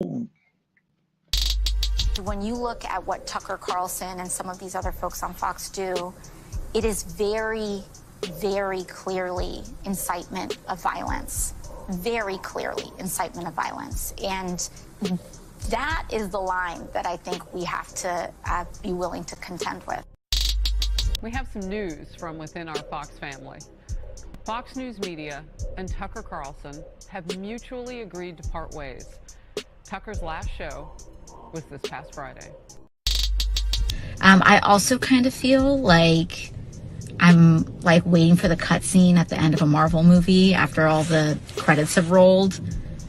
When you look at what Tucker Carlson and some of these other folks on Fox do, it is very, very clearly incitement of violence. Very clearly incitement of violence. And that is the line that I think we have to be willing to contend with. We have some news from within our Fox family. Fox News Media and Tucker Carlson have mutually agreed to part ways. Tucker's last show was this past Friday. I also kind of feel like I'm like waiting for the cutscene at the end of a Marvel movie after all the credits have rolled,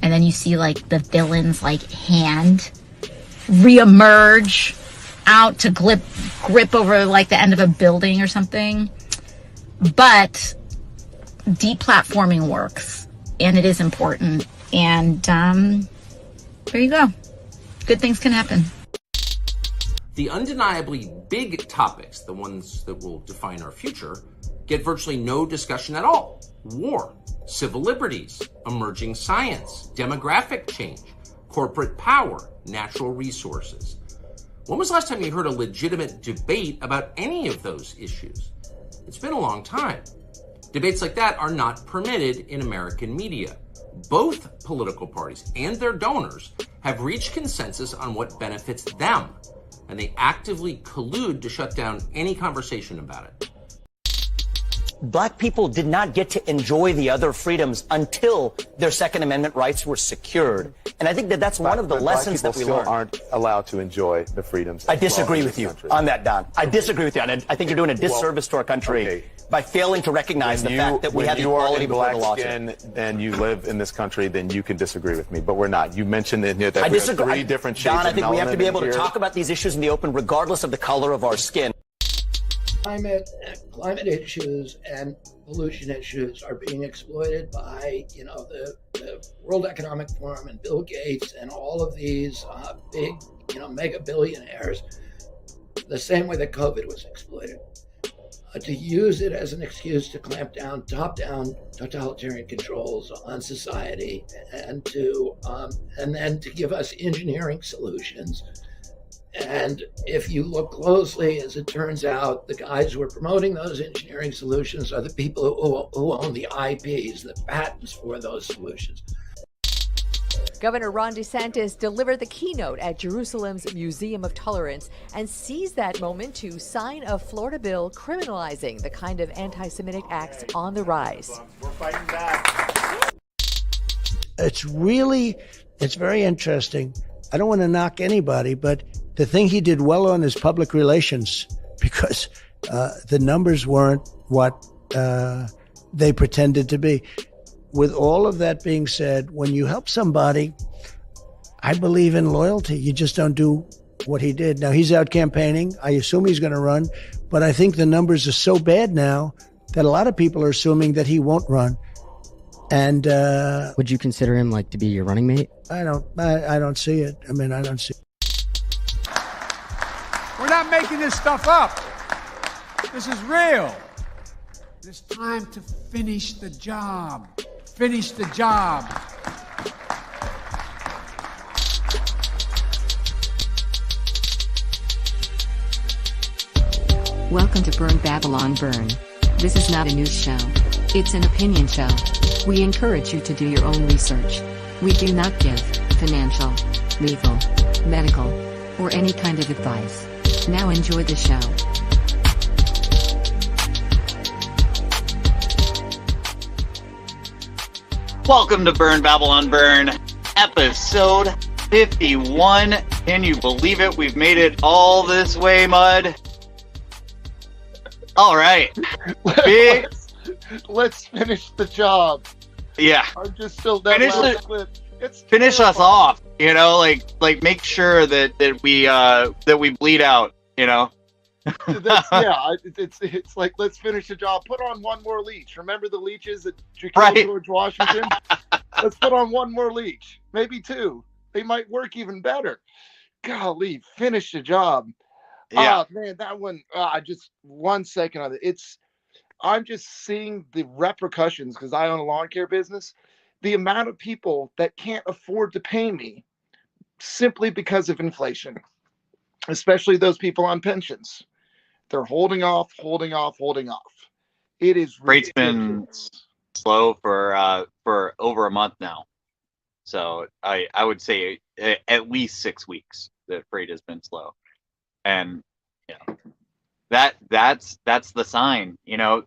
and then you see like the villain's like hand reemerge out to grip over like the end of a building or something. But deplatforming works, and it is important, and there you go. Good things can happen. The undeniably big topics, the ones that will define our future, get virtually no discussion at all. War, civil liberties, emerging science, demographic change, corporate power, natural resources. When was the last time you heard a legitimate debate about any of those issues? It's been a long time. Debates like that are not permitted in American media. Both political parties and their donors have reached consensus on what benefits them, and they actively collude to shut down any conversation about it. Black people did not get to enjoy the other freedoms until their Second Amendment rights were secured. And I think that that's one of the lessons that we learned. Still aren't allowed to enjoy the freedoms. I disagree with you on that, Don. I disagree with you on it. I think you're doing a disservice to our country by failing to recognize the fact that we have equality before the law. And you live in this country, then you can disagree with me. But we're not. You mentioned in here that we have three different shades of melanin. Don, I think we have to be able to talk about these issues in the open, regardless of the color of our skin. Climate issues and pollution issues are being exploited by, the World Economic Forum and Bill Gates and all of these big, mega billionaires, the same way that COVID was exploited, to use it as an excuse to clamp down, top-down totalitarian controls on society, and then to give us engineering solutions. And if you look closely, as it turns out, the guys who are promoting those engineering solutions are the people who own the IPs, the patents for those solutions. Governor Ron DeSantis delivered the keynote at Jerusalem's Museum of Tolerance and seized that moment to sign a Florida bill criminalizing the kind of anti-Semitic acts on the rise. We're fighting back. It's very interesting. I don't want to knock anybody, but the thing he did well on is public relations, because the numbers weren't what they pretended to be. With all of that being said, when you help somebody, I believe in loyalty. You just don't do what he did. Now, he's out campaigning. I assume he's going to run, but I think the numbers are so bad now that a lot of people are assuming that he won't run. And would you consider him to be your running mate? I don't see it. I mean, I don't see it. We're not making this stuff up. This is real. It's time to finish the job. Finish the job. Welcome to Burn Babylon Burn. This is not a news show. It's an opinion show. We encourage you to do your own research. We do not give financial, legal, medical, or any kind of advice. Now enjoy the show. Welcome to Burn Babylon Burn, episode 51. Can you believe it? We've made it all this way, Mud. All right. Let's finish the job. Yeah. I'm just still that last clip. Finish us off, like make sure that we bleed out, It's like, let's finish the job. Put on one more leech. Remember the leeches that killed George Washington? Let's put on one more leech, maybe two. They might work even better. Golly, finish the job. Yeah. Oh man, that one. Just 1 second on it. I'm just seeing the repercussions because I own a lawn care business. The amount of people that can't afford to pay me simply because of inflation, especially those people on pensions. They're holding off, holding off, holding off. It is Freight's ridiculous. been slow for over a month now. So I would say at least 6 weeks that freight has been slow. And that's the sign.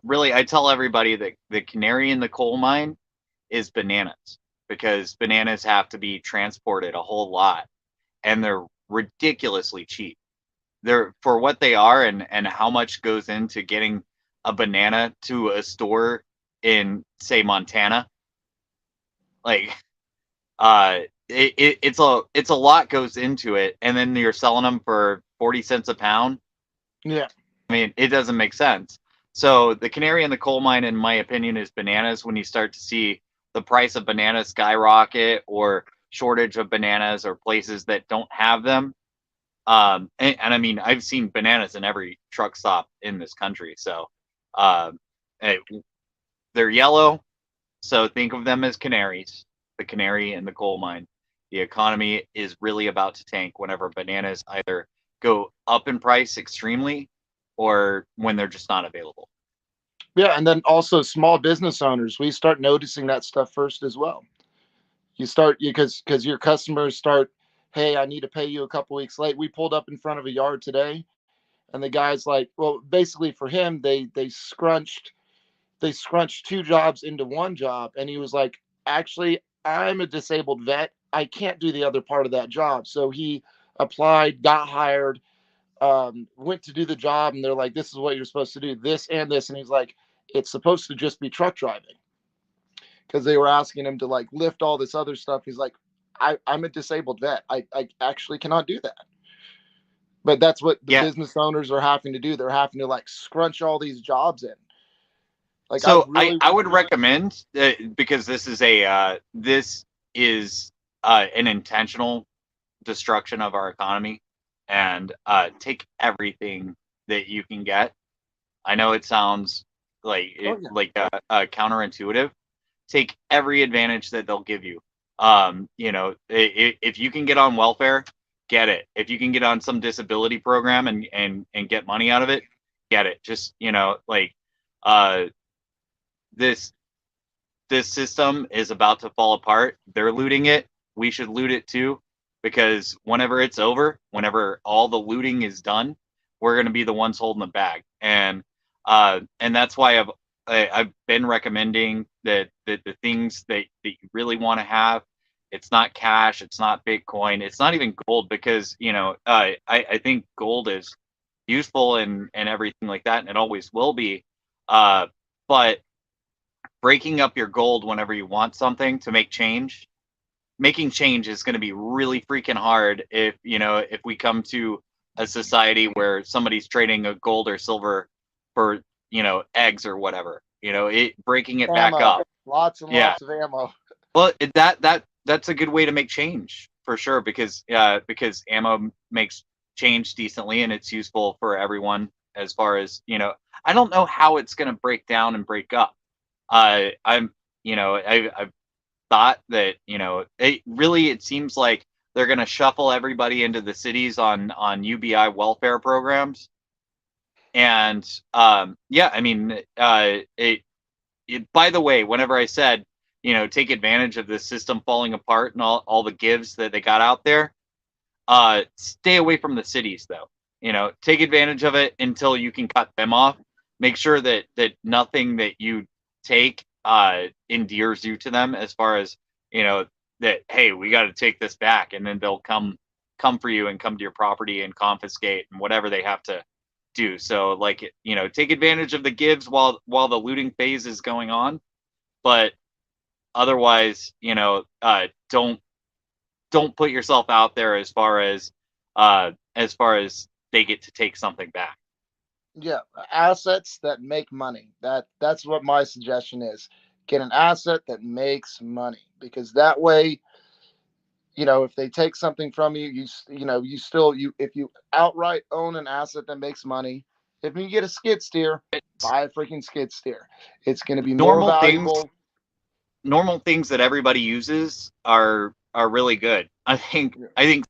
Really, I tell everybody that the canary in the coal mine is bananas, because bananas have to be transported a whole lot, and they're ridiculously cheap. They're for what they are, and how much goes into getting a banana to a store in, say, Montana. Like, it's a lot goes into it, and then you're selling them for 40 cents a pound. Yeah. I mean, it doesn't make sense. So the canary in the coal mine, in my opinion, is bananas. When you start to see the price of bananas skyrocket, or shortage of bananas, or places that don't have them. And I mean, I've seen bananas in every truck stop in this country. So they're yellow. So think of them as canaries, the canary in the coal mine. The economy is really about to tank whenever bananas either go up in price extremely, or when they're just not available. Yeah, and then also small business owners, we start noticing that stuff first as well. You start because your customers start, hey, I need to pay you a couple weeks late. We pulled up in front of a yard today, and the guy's like, well, basically for him, they scrunched 2 jobs into 1 job, and he was like, actually, I'm a disabled vet. I can't do the other part of that job. So he applied, got hired, went to do the job, and they're like, this is what you're supposed to do, this and this. And he's like, it's supposed to just be truck driving, because they were asking him to like lift all this other stuff. He's like, I'm a disabled vet. I actually cannot do that. But that's what the business owners are having to do. They're having to like scrunch all these jobs in. Like, so I would recommend, because this is an intentional destruction of our economy, and take everything that you can get. I know it sounds like counterintuitive. Take every advantage that they'll give you. If you can get on welfare, get it. If you can get on some disability program and get money out of it, get it. Just this system is about to fall apart. They're looting it. We should loot it too, because whenever it's over, whenever all the looting is done, we're going to be the ones holding the bag. And that's why I've been recommending that the things that you really want to have, it's not cash, it's not Bitcoin, it's not even gold, because I think gold is useful and everything like that, and it always will be. But breaking up your gold whenever you want something to making change is going to be really freaking hard if we come to a society where somebody's trading a gold or silver for eggs or whatever. Breaking it back up. Lots and lots of ammo. Well, that's a good way to make change for sure, because ammo makes change decently, and it's useful for everyone. As far as I don't know how it's going to break down and break up. I've thought that it seems like they're going to shuffle everybody into the cities on UBI welfare programs. And by the way, whenever I said take advantage of the system falling apart and all the gives that they got out there, stay away from the cities though. Take advantage of it until you can cut them off. Make sure that nothing that you take endears you to them, as far as that, hey, we got to take this back, and then they'll come for you and come to your property and confiscate and whatever they have to do. So take advantage of the gives while the looting phase is going on, but otherwise don't put yourself out there as far as they get to take something back. Yeah, assets that make money. That's what my suggestion is. Get an asset that makes money, because that way, if they take something from you, if you outright own an asset that makes money, if you get a skid steer, buy a freaking skid steer. It's going to be more valuable. Normal things that everybody uses are really good. I think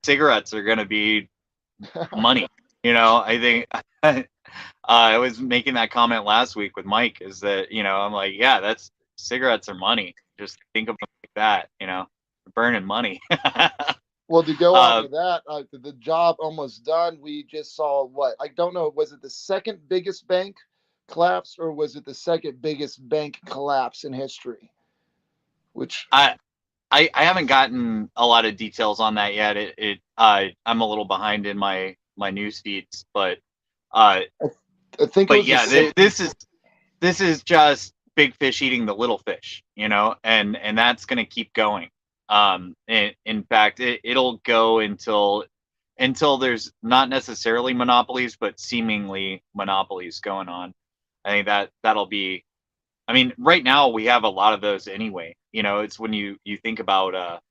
cigarettes are going to be money. I think I was making that comment last week with Mike, is that, I'm like, yeah, that's cigarettes are money. Just think of them like that, burning money. Well, to go off of that, the job almost done. We just saw what, I don't know, was it the second biggest bank collapse, or was it the second biggest bank collapse in history? Which I haven't gotten a lot of details on that yet. I'm a little behind in my news feeds, but I think. But yeah, this is just big fish eating the little fish, and that's going to keep going. In fact, it'll go until there's not necessarily monopolies, but seemingly monopolies going on. I think that'll be. I mean, right now we have a lot of those anyway. It's when you think about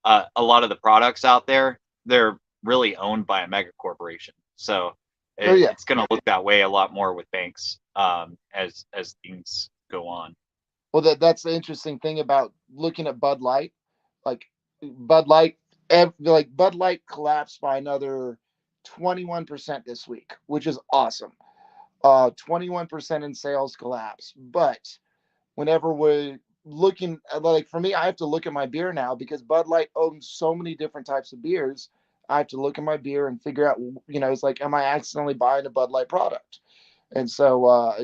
a lot of the products out there, they're really owned by a mega corporation. So it's going to look that way a lot more with banks as things go on. Well, that's the interesting thing about looking at Bud Light. Like Bud Light collapsed by another 21% this week, which is awesome. 21% in sales collapse. But whenever we're looking at, like, for me, I have to look at my beer now because Bud Light owns so many different types of beers. I have to look at my beer and figure out, it's like, am I accidentally buying a Bud Light product? And so, I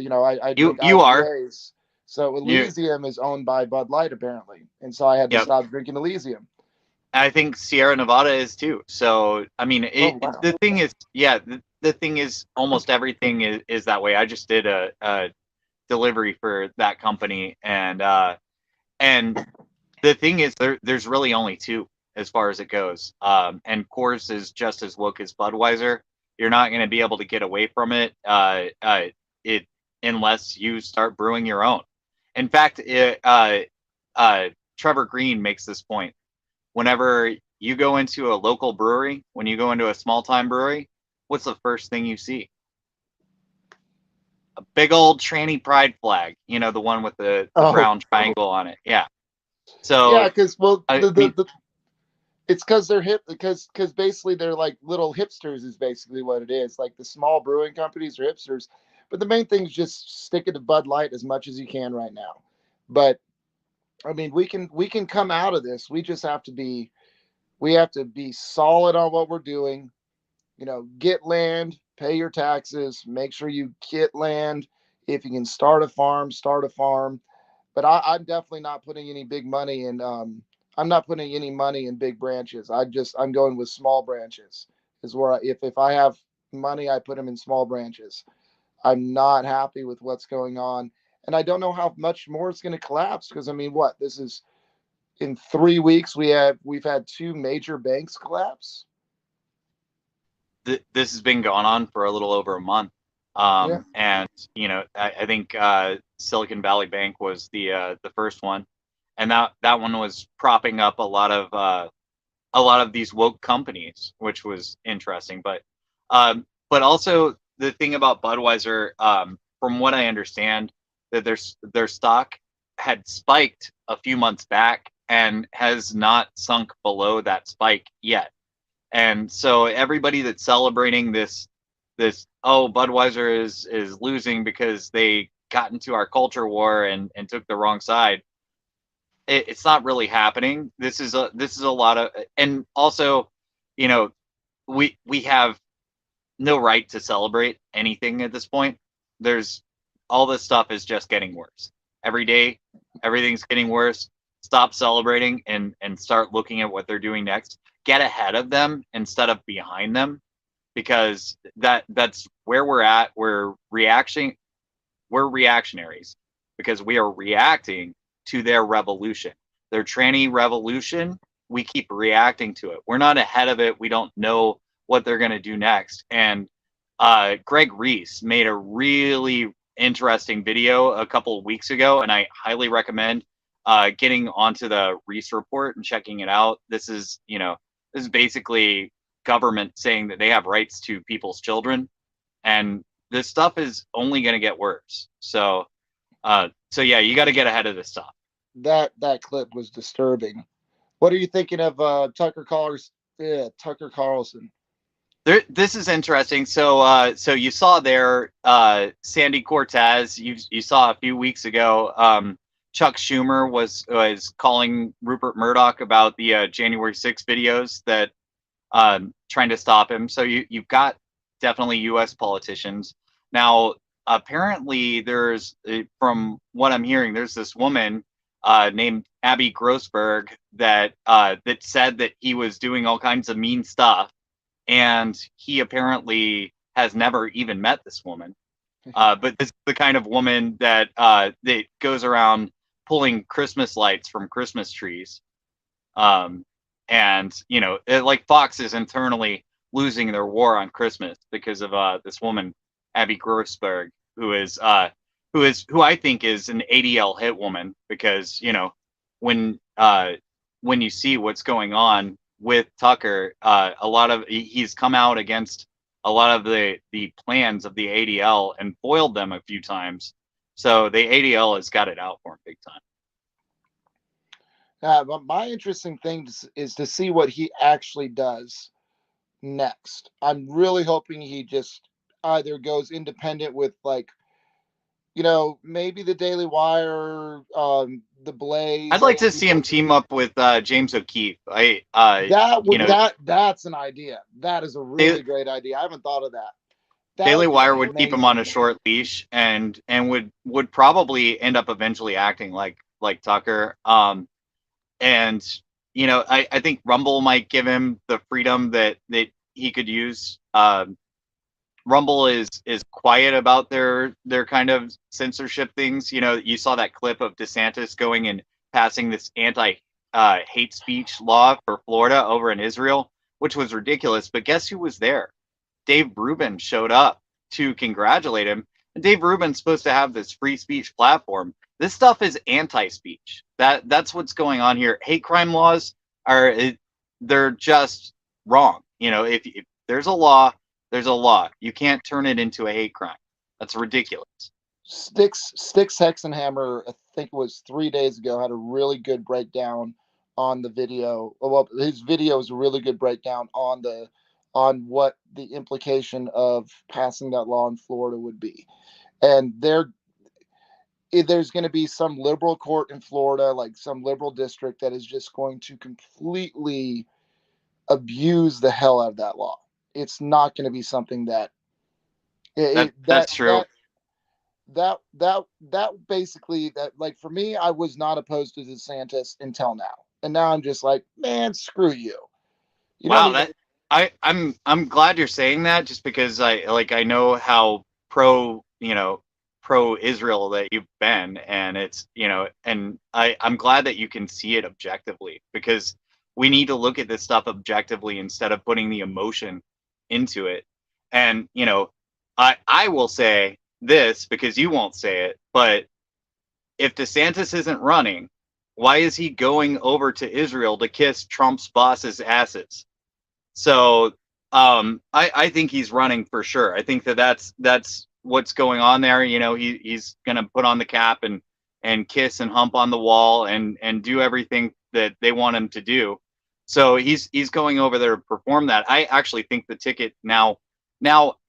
drink IPAs. So Elysium is owned by Bud Light apparently, and so I had to stop drinking Elysium. I think Sierra Nevada is too. So I mean, the thing is, the thing is, almost everything is that way. I just did a delivery for that company, and the thing is, there's really only two as far as it goes. And Coors is just as woke as Budweiser. You're not going to be able to get away from it unless you start brewing your own. In fact, Trevor Green makes this point. Whenever you go into a local brewery, when you go into a small-time brewery, what's the first thing you see? A big old tranny pride flag, the one with the brown triangle on it. Yeah. So because it's because they're hip, because basically they're like little hipsters is basically what it is. Like the small brewing companies are hipsters, but the main thing is just stick it to Bud Light as much as you can right now. But I mean, we can come out of this. We just have to be solid on what we're doing. Get land, pay your taxes, make sure you get land. If you can start a farm. But I'm definitely not putting any big money in. I'm not putting any money in big branches. I'm going with small branches. Is where if I have money, I put them in small branches. I'm not happy with what's going on, and I don't know how much more it's going to collapse. Because I mean, this is in 3 weeks we've had two major banks collapse. This has been going on for a little over a month. And I think Silicon Valley Bank was the first one, and that one was propping up a lot of these woke companies, which was interesting. But also the thing about Budweiser, from what I understand, that their stock had spiked a few months back and has not sunk below that spike yet. And so everybody that's celebrating this Budweiser is losing because they got into our culture war and took the wrong side. It's not really happening. This is a lot of, and also, we have no right to celebrate anything at this point. All this stuff is just getting worse. Every day, everything's getting worse. Stop celebrating and start looking at what they're doing next. Get ahead of them instead of behind them, because that's where we're at. We're reactionaries because we are reacting to their revolution, their tranny revolution. We keep reacting to it. We're not ahead of it. We don't know what they're going to do next. And Greg Reese made a really interesting video a couple of weeks ago, and I highly recommend getting onto the Reese report and checking it out. This is basically government saying that they have rights to people's children, and this stuff is only going to get worse. So yeah, you got to get ahead of this stuff. That clip was disturbing. What are you thinking of Tucker Carlson? Yeah, Tucker Carlson. This is interesting. So you saw there, Sandy Cortez. You saw a few weeks ago. Chuck Schumer was calling Rupert Murdoch about the January 6 videos that trying to stop him. So you've got definitely U.S. politicians now. Apparently, there's from what I'm hearing, there's this woman named Abby Grossberg that said that he was doing all kinds of mean stuff. And he apparently has never even met this woman. But this is the kind of woman that goes around pulling Christmas lights from Christmas trees. And, like Fox is internally losing their war on Christmas because of this woman, Abby Grossberg, who I think is an ADL hit woman, because, when you see what's going on with Tucker, he's come out against a lot of the plans of the ADL and foiled them a few times. So the ADL has got it out for him big time. But my interesting thing is to see what he actually does next. I'm really hoping he just either goes independent with, like, maybe the Daily Wire, the Blaze. I'd like to see him team up with James O'Keefe. That's an idea. That is a really great idea. I haven't thought of that. Daily Wire would keep him on a short leash and would probably end up eventually acting like Tucker. I think Rumble might give him the freedom that he could use. Rumble is quiet about their kind of censorship things. You saw that clip of DeSantis going and passing this anti-hate speech law for Florida over in Israel, which was ridiculous. But guess who was there? Dave Rubin showed up to congratulate him. And Dave Rubin's supposed to have this free speech platform. This stuff is anti-speech. That's what's going on here. Hate crime laws they're just wrong. If there's a law, there's a law. You can't turn it into a hate crime. That's ridiculous. Sticks Hexenhammer, I think it was 3 days ago, had a really good breakdown on the video. Well, his video is a really good breakdown on what the implication of passing that law in Florida would be. And there's going to be some liberal court in Florida, like some liberal district, that is just going to completely abuse the hell out of that law. It's not going to be something that's true. That basically, that, like, for me, I was not opposed to DeSantis until now, and now I'm just like, man, screw you. I'm glad you're saying that, just because I know how pro Israel that you've been, and it's and I'm glad that you can see it objectively, because we need to look at this stuff objectively instead of putting the emotion into it. And I will say this, because you won't say it, but if DeSantis isn't running, why is he going over to Israel to kiss Trump's boss's asses? So I think he's running for sure. I think that's what's going on there. He's gonna put on the cap and kiss and hump on the wall and do everything that they want him to do. So he's going over there to perform that. I actually think the ticket now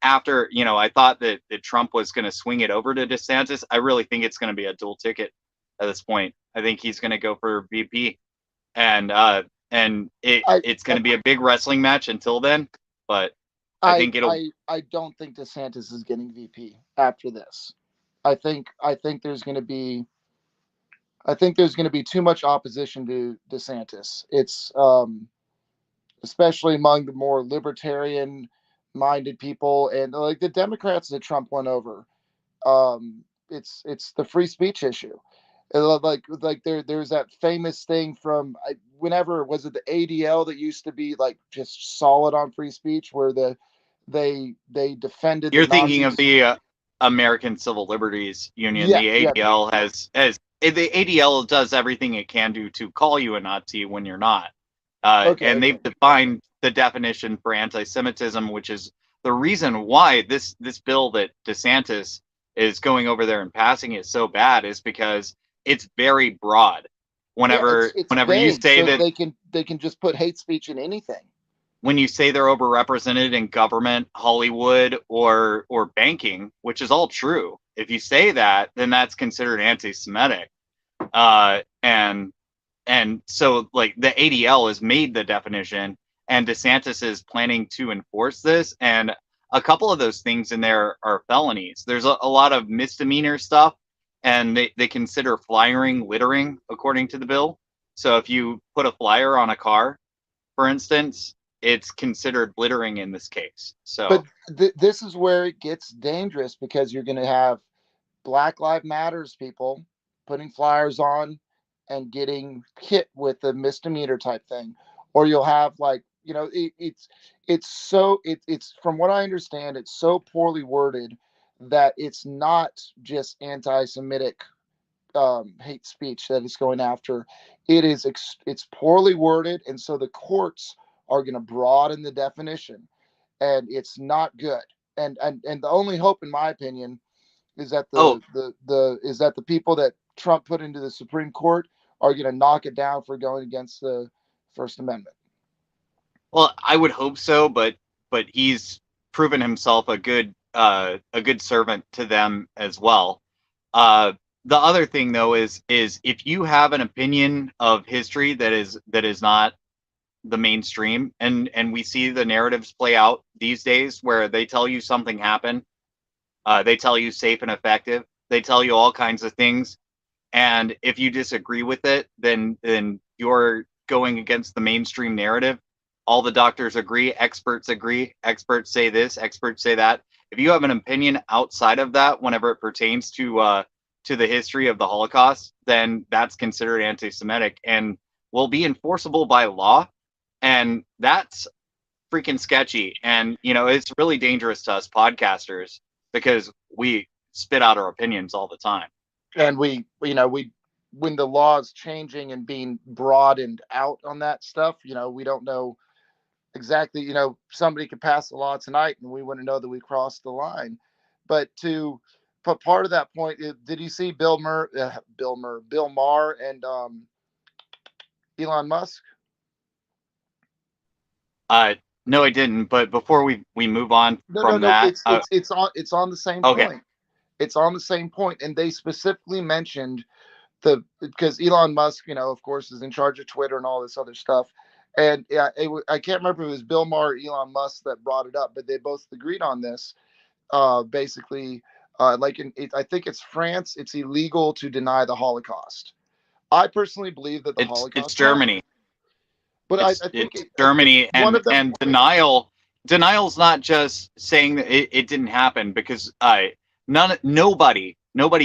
after, I thought that Trump was going to swing it over to DeSantis. I really think it's going to be a dual ticket at this point. I think he's going to go for VP, and it's going to be a big wrestling match until then. But I think I don't think DeSantis is getting VP after this. I think there's going to be too much opposition to DeSantis. It's especially among the more libertarian-minded people, and like the Democrats that Trump won over. It's the free speech issue. Like there's that famous thing from whenever was it the ADL that used to be like just solid on free speech, where they defended. You're thinking of the American Civil Liberties Union. Yeah, the ADL has the ADL does everything it can do to call you a Nazi when you're not. And they've defined the definition for anti-Semitism, which is the reason why this bill that DeSantis is going over there and passing is so bad, is because it's very broad. Yeah, it's whenever you vague, say so that, they can just put hate speech in anything. when you say they're overrepresented in government, Hollywood, or banking, which is all true. If you say that, then that's considered anti-Semitic. And so like the ADL has made the definition, and DeSantis is planning to enforce this. And a couple of those things in there are felonies. There's a lot of misdemeanor stuff, and they consider flyering littering according to the bill. So if you put a flyer on a car, for instance, it's considered littering in this case. So, But this is where it gets dangerous, because you're going to have Black Lives Matters people putting flyers on and getting hit with a misdemeanor type thing, or you'll have, like, it's from what I understand, it's so poorly worded that it's not just anti-Semitic hate speech that it's going after. It's poorly worded, and so the courts are going to broaden the definition, and it's not good. And the only hope, in my opinion, is that the people that Trump put into the Supreme Court are going to knock it down for going against the First Amendment. well, I would hope so, but he's proven himself a good servant to them as well. The other thing, though, is if you have an opinion of history that is not the mainstream, and we see the narratives play out these days where they tell you something happened, they tell you safe and effective, they tell you all kinds of things, and if you disagree with it, then you're going against the mainstream narrative. All the doctors agree, experts say this, experts say that. If you have an opinion outside of that, whenever it pertains to the history of the Holocaust, then that's considered anti-Semitic and will be enforceable by law. And that's freaking sketchy. And, it's really dangerous to us podcasters because we spit out our opinions all the time. And we when the law is changing and being broadened out on that stuff, we don't know exactly. Somebody could pass a law tonight and we wouldn't know that we crossed the line. But part of that point, did you see Bill Maher and Elon Musk? No, I didn't. But before we move on from that, it's on the same point. It's on the same point, and they specifically mentioned because Elon Musk, of course, is in charge of Twitter and all this other stuff. And I can't remember if it was Bill Maher or Elon Musk that brought it up, but they both agreed on this. Basically, I think it's France, it's illegal to deny the Holocaust. I personally believe that Holocaust. It's Germany. But I think it's Germany, and denial's not just saying that it didn't happen, because nobody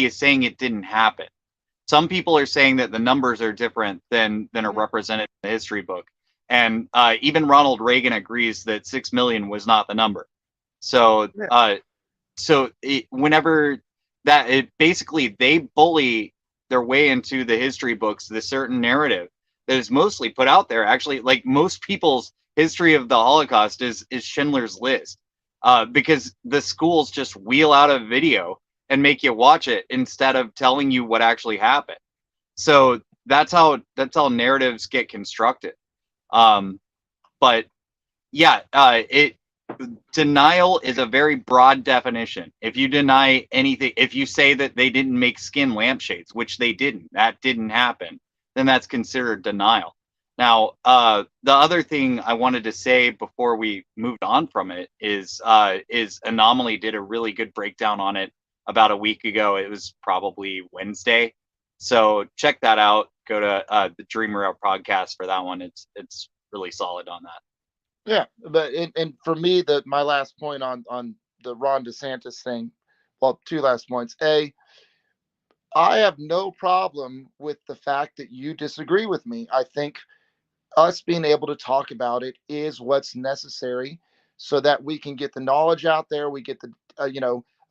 is saying it didn't happen. Some people are saying that the numbers are different than are represented in the history book, and even Ronald Reagan agrees that 6 million was not the number. So whenever basically they bully their way into the history books, the certain narrative that is mostly put out there. Actually, like most people's history of the Holocaust is Schindler's List, because the schools just wheel out a video and make you watch it instead of telling you what actually happened. So that's how narratives get constructed. But yeah, denial is a very broad definition. If you deny anything, if you say that they didn't make skin lampshades, which they didn't, that didn't happen, then that's considered denial. Now, the other thing I wanted to say before we moved on from it is Anomaly did a really good breakdown on it about a week ago. It was probably Wednesday. So check that out. Go to the Dreamer Out podcast for that one. It's really solid on that. Yeah, but and for me, my last point on the Ron DeSantis thing, well, two last points. I have no problem with the fact that you disagree with me. I think us being able to talk about it is what's necessary so that we can get the knowledge out there. We get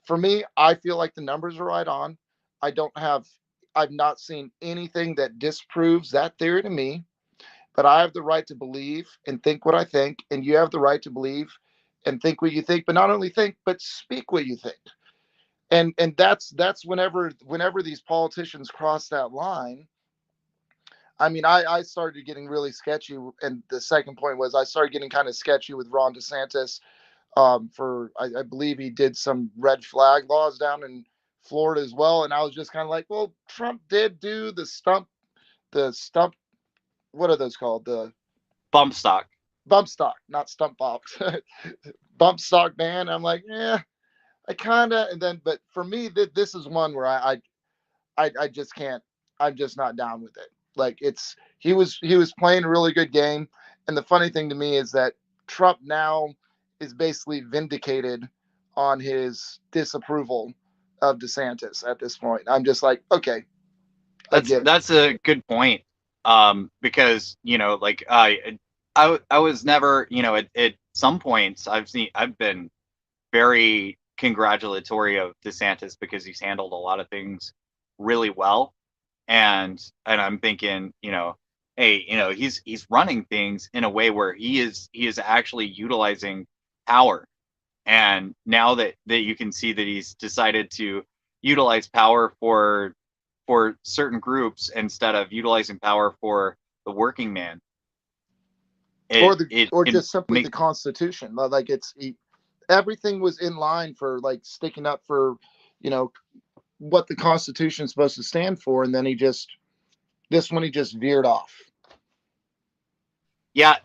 for me, I feel like the numbers are right on. I've not seen anything that disproves that theory to me, but I have the right to believe and think what I think. And you have the right to believe and think what you think, but not only think, but speak what you think. And that's whenever these politicians cross that line, I mean, I started getting really sketchy, and the second point was I started getting kind of sketchy with Ron DeSantis. I believe he did some red flag laws down in Florida as well, and I was just kind of like, well, Trump did do the stump. What are those called? The Bump stock. bump stock, not stump box. Bump stock ban. I'm like, yeah, I kind of, and then, but for me, this is one where I just can't. I'm just not down with it. Like he was playing a really good game, and the funny thing to me is that Trump now is basically vindicated on his disapproval of DeSantis at this point. I'm just like, okay, I get it. That's a good point. Because like I was never, at some points I've been very congratulatory of DeSantis because he's handled a lot of things really well, and I'm thinking, hey, he's running things in a way where he is actually utilizing power, and now that you can see that he's decided to utilize power for certain groups instead of utilizing power for the working man. Or just simply the Constitution. Like everything was in line for like sticking up for, what the Constitution is supposed to stand for, and then he just veered off. Yeah,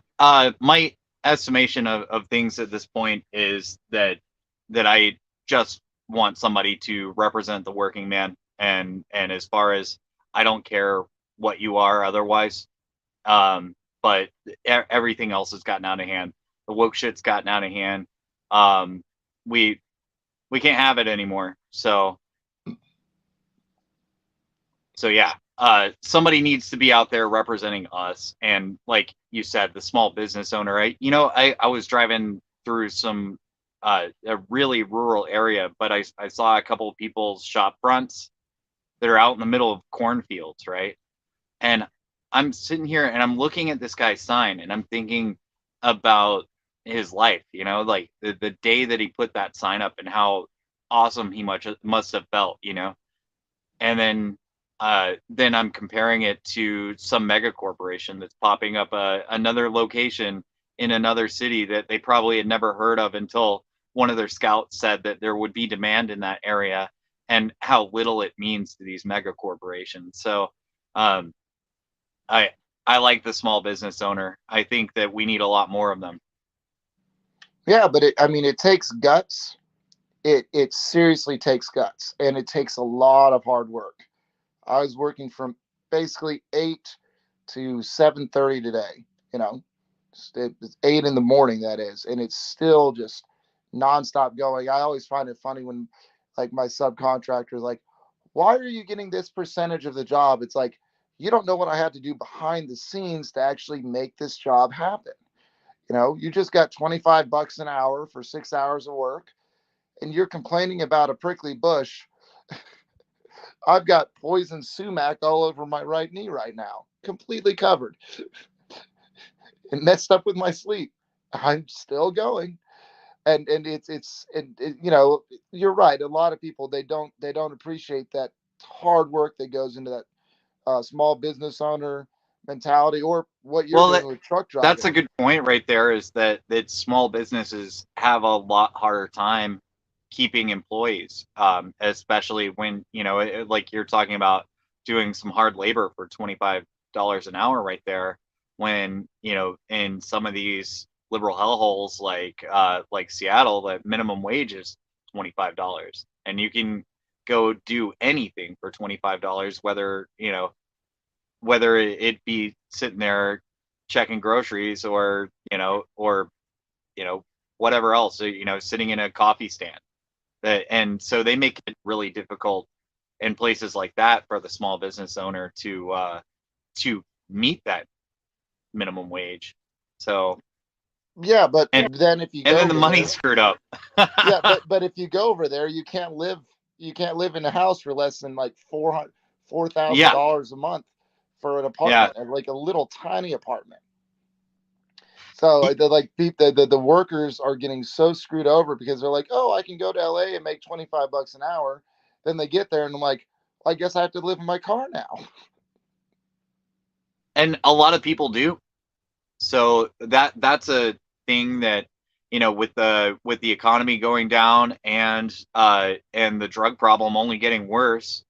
my estimation of things at this point is that I just want somebody to represent the working man, and as far as I don't care what you are otherwise, but everything else has gotten out of hand. The woke shit's gotten out of hand. We can't have it anymore. So yeah, somebody needs to be out there representing us. And like you said, the small business owner, right? I was driving through some a really rural area, but I saw a couple of people's shop fronts that are out in the middle of cornfields, right? And I'm sitting here and I'm looking at this guy's sign and I'm thinking about his life, like the day that he put that sign up and how awesome he must have felt, and then I'm comparing it to some mega corporation that's popping up another location in another city that they probably had never heard of until one of their scouts said that there would be demand in that area, and how little it means to these mega corporations. So I like the small business owner. I think that we need a lot more of them. Yeah, but it takes guts. It seriously takes guts, and it takes a lot of hard work. I was working from basically 8 to 7:30 today. It's 8 in the morning, that is, and it's still just nonstop going. I always find it funny when, like, my subcontractor is like, "Why are you getting this percentage of the job?" It's like, you don't know what I had to do behind the scenes to actually make this job happen. You just got $25 an hour for 6 hours of work, and you're complaining about a prickly bush. I've got poison sumac all over my right knee right now, completely covered and messed up with my sleep. I'm still going. And you're right. A lot of people, they don't appreciate that hard work that goes into that small business owner mentality, or what you're doing with truck driving. That's a good point right there, is that small businesses have a lot harder time keeping employees, especially when, like you're talking about doing some hard labor for $25 an hour right there, when, in some of these liberal hellholes like Seattle, the minimum wage is $25, and you can go do anything for $25, whether it be sitting there checking groceries or whatever else, sitting in a coffee stand. And so they make it really difficult in places like that for the small business owner to meet that minimum wage. So yeah, but then if you go, and then the money's screwed up. Yeah, but if you go over there, you can't live in a house for less than like $4,000 a month for an apartment, and like a little tiny apartment. So the workers are getting so screwed over because they're like, oh, I can go to LA and make $25 an hour. Then they get there and I'm like, well, I guess I have to live in my car now. and a lot of people do. So that's a thing that, with the economy going down and the drug problem only getting worse,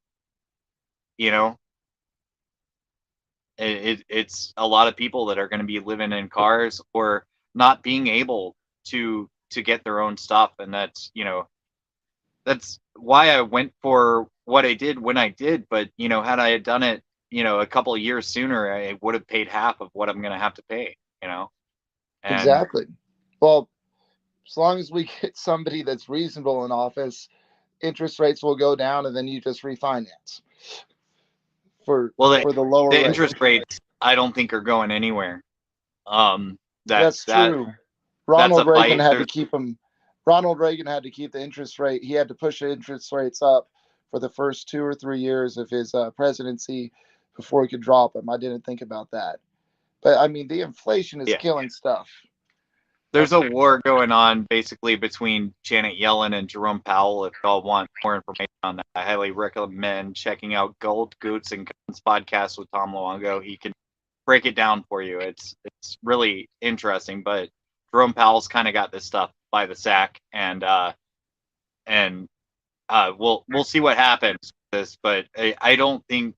it's a lot of people that are going to be living in cars or not being able to get their own stuff, and that's why I went for what I did when I did. But had I done it a couple of years sooner, I would have paid half of what I'm going to have to pay. And Exactly. Well, as long as we get somebody that's reasonable in office, interest rates will go down, and then you just refinance for the lower the rate. interest rates I don't think are going anywhere. That's true. Ronald Reagan had to keep them. Ronald Reagan had to keep the interest rate. He had to push the interest rates up for the first 2 or 3 years of his presidency before he could drop them. I didn't think about that. But I mean, the inflation is killing stuff. There's a war going on basically between Janet Yellen and Jerome Powell. If y'all want more information on that, I highly recommend checking out Gold, Goots, and Guns podcast with Tom Luongo. He can break it down for you. It's really interesting. But Jerome Powell's kind of got this stuff by the sack, and we'll see what happens with this. But I don't think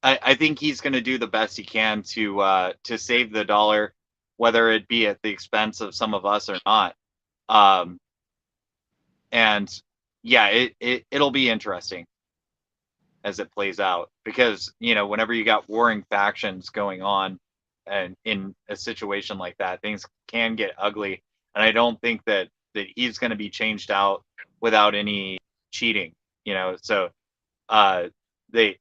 I think he's going to do the best he can to save the dollar, whether it be at the expense of some of us or not. And yeah, it'll be interesting as it plays out, because whenever you got warring factions going on, and in a situation like that, things can get ugly. And I don't think that he's going to be changed out without any cheating. So they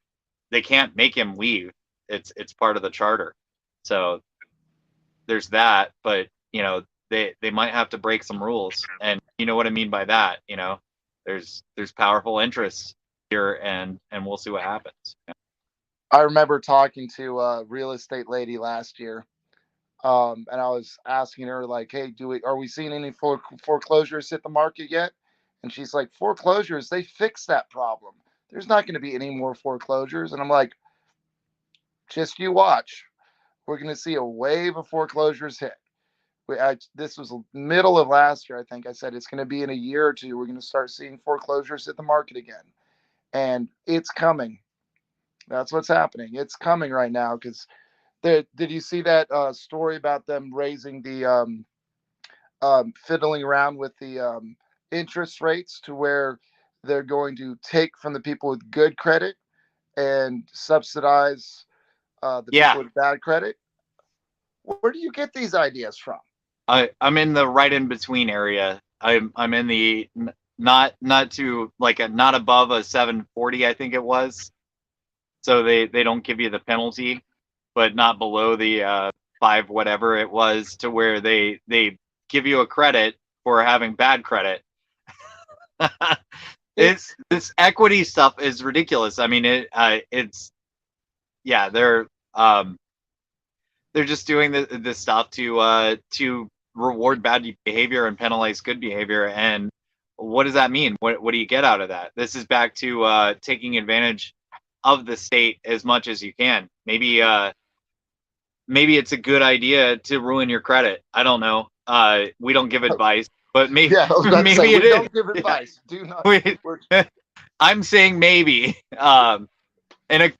can't make him leave. It's part of the charter. So there's that, but they might have to break some rules, and you know what I mean by that. There's powerful interests here, and we'll see what happens. I remember talking to a real estate lady last year, and I was asking her, like, "Hey, are we seeing any foreclosures hit the market yet?" And she's like, "Foreclosures? They fixed that problem. There's not going to be any more foreclosures." And I'm like, "Just you watch. We're going to see a wave of foreclosures hit." This was middle of last year, I think. I said it's going to be in a year or two. We're going to start seeing foreclosures hit the market again, and it's coming. That's what's happening. It's coming right now, because did you see that story about them raising the fiddling around with the interest rates to where they're going to take from the people with good credit and subsidize the people with bad credit? Where do you get these ideas from? I'm in the right in between area. I'm in the not to not above a 740, I think it was. So they don't give you the penalty, but not below the 5 whatever it was, to where they give you a credit for having bad credit. This equity stuff is ridiculous. I mean, it's they're just doing this stuff to reward bad behavior and penalize good behavior. And what does that mean? What do you get out of that? This is back to taking advantage of the state as much as you can. Maybe it's a good idea to ruin your credit. I don't know. We don't give advice, but maybe maybe it is. Don't give advice. Do not. I'm saying maybe. In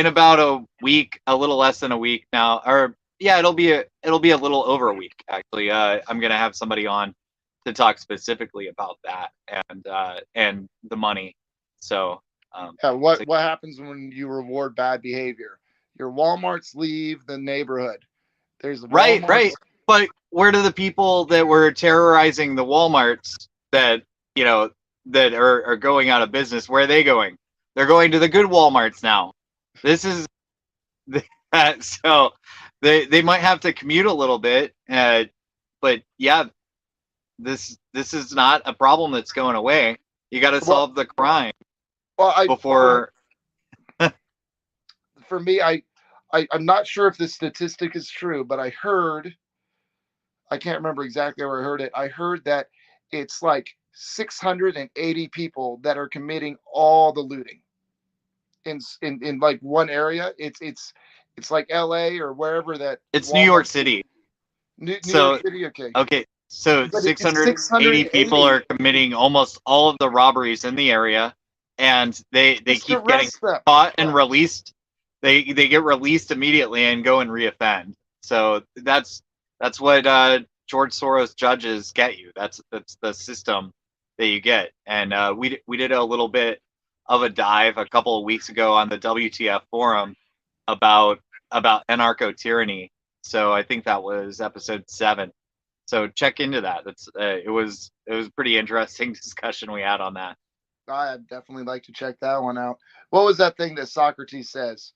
about a week, a little less than a week now, or it'll be a little over a week actually. I'm gonna have somebody on to talk specifically about that and the money. So what happens when you reward bad behavior? Your Walmarts leave the neighborhood. There's Walmarts. Right. But where do the people that were terrorizing the Walmarts that are going out of business? Where are they going? They're going to the good Walmarts now. This is so they might have to commute a little bit, but yeah, this is not a problem that's going away. You got to solve the crime before. For me, I'm not sure if this statistic is true, but I can't remember exactly where I heard it. I heard that it's like 680 people that are committing all the looting in like one area. It's It's like L.A. or wherever that. It's New York City. New York City, okay. Okay, so But it's 680 people are committing almost all of the robberies in the area, and they keep getting caught and released. They get released immediately and go and reoffend. So that's what George Soros judges get you. That's the system that you get. And we did a little bit of a dive a couple of weeks ago on the WTF forum about anarcho tyranny. So I think that was episode 7. So check into that. That's it was a pretty interesting discussion we had on that. I'd definitely like to check that one out. What was that thing that Socrates says?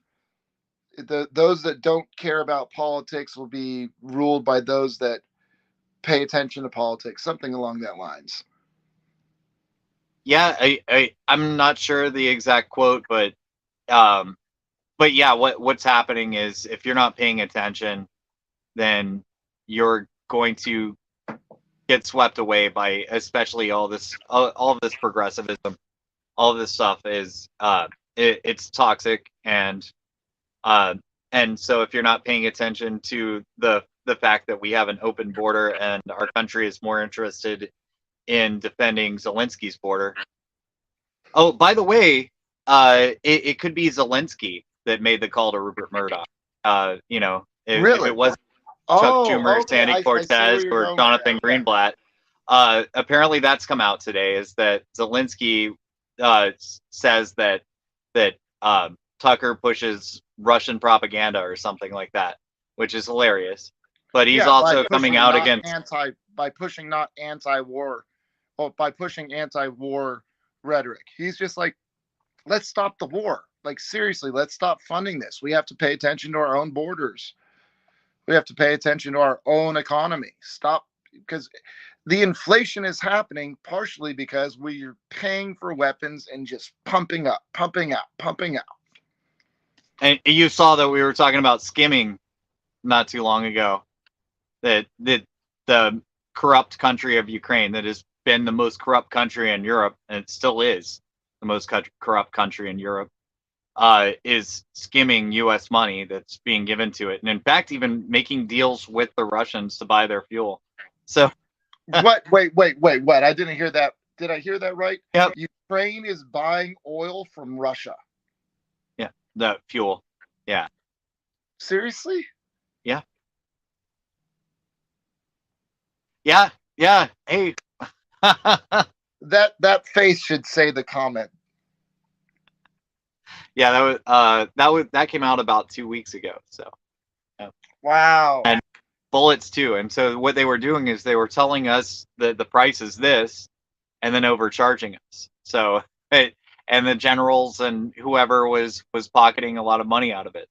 Those that don't care about politics will be ruled by those that pay attention to politics. Something along that lines. Yeah, I'm not sure the exact quote, but yeah, what's happening is if you're not paying attention, then you're going to get swept away by especially all of this progressivism. All of this stuff is it's toxic, and so if you're not paying attention to the fact that we have an open border and our country is more interested in defending Zelensky's border. Oh, by the way, it could be Zelensky that made the call to Rupert Murdoch. If it wasn't Chuck Schumer, Sandy Cortez, or Jonathan Greenblatt. Apparently that's come out today, is that Zelensky says that Tucker pushes Russian propaganda or something like that, which is hilarious. But he's also coming out against by pushing anti-war rhetoric. He's just like, let's stop the war. Like, seriously, let's stop funding this. We have to pay attention to our own borders. We have to pay attention to our own economy. Stop, because the inflation is happening partially because we're paying for weapons and just pumping out. And you saw that we were talking about skimming not too long ago. That the corrupt country of Ukraine, that has been the most corrupt country in Europe, and it still is the most corrupt country in Europe, is skimming U.S. money that's being given to it, and in fact, even making deals with the Russians to buy their fuel. So, what? Wait! What? I didn't hear that. Did I hear that right? Yep. Ukraine is buying oil from Russia. Yeah, the fuel. Yeah. Seriously? Yeah. Yeah. Hey. that face should say the comment. Yeah, that came out about 2 weeks ago. So. Yeah. Wow. And bullets too. And so what they were doing is they were telling us that the price is this, and then overcharging us. So and the generals and whoever was pocketing a lot of money out of it.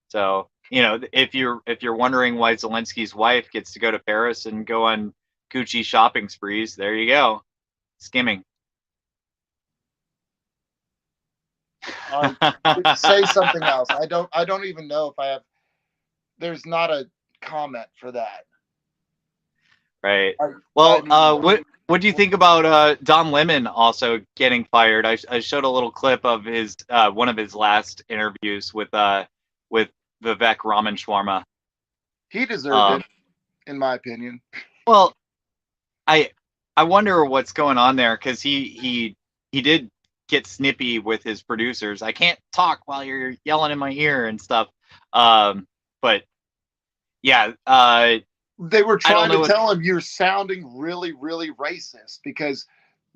So, if you're wondering why Zelensky's wife gets to go to Paris and go on Gucci shopping sprees, there you go. Skimming. Say something else. I don't even know if I have. There's not a comment for that. Right. What do you think about Don Lemon also getting fired? I showed a little clip of his one of his last interviews with Vivek Ramaswamy. He deserved it, in my opinion. Well, I wonder what's going on there, because he did get snippy with his producers. I can't talk while you're yelling in my ear and stuff. But yeah, they were trying to tell him, you're sounding really, really racist, because